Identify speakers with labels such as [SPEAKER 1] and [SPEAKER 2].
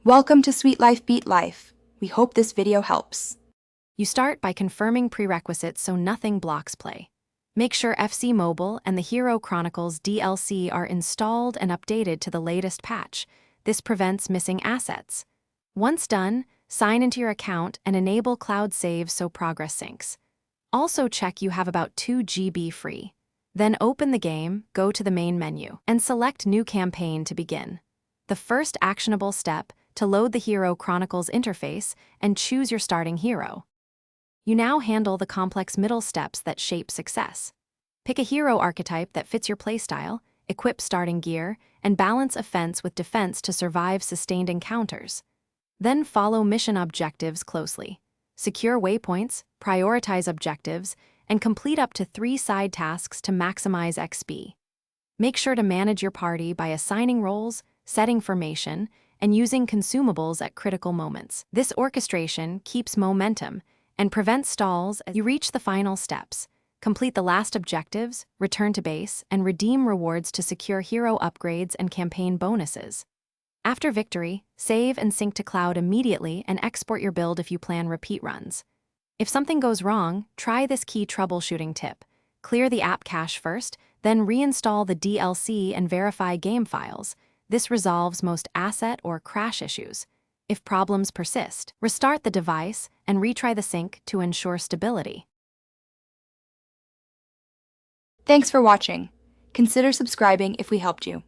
[SPEAKER 1] Welcome to Sweet Life Beat Life. We hope this video helps.
[SPEAKER 2] You start by confirming prerequisites so nothing blocks play. Make sure FC Mobile and the Hero Chronicles DLC are installed and updated to the latest patch. This prevents missing assets. Once done, sign into your account and enable cloud saves so progress syncs. Also check you have about 2 GB free. Then open the game, go to the main menu, and select New Campaign to begin. The first actionable step to load the Hero Chronicles interface and choose your starting hero. You now handle the complex middle steps that shape success. Pick a hero archetype that fits your playstyle, equip starting gear, and balance offense with defense to survive sustained encounters. Then follow mission objectives closely. Secure waypoints, prioritize objectives, and complete up to 3 side tasks to maximize XP. Make sure to manage your party by assigning roles, setting formation, and using consumables at critical moments. This orchestration keeps momentum and prevents stalls as you reach the final steps. Complete the last objectives, return to base, and redeem rewards to secure hero upgrades and campaign bonuses. After victory, save and sync to cloud immediately and export your build if you plan repeat runs. If something goes wrong, try this key troubleshooting tip. Clear the app cache first, then reinstall the DLC and verify game files. This resolves most asset or crash issues. If problems persist, restart the device and retry the sync to ensure stability.
[SPEAKER 1] Thanks for watching. Consider subscribing if we helped you.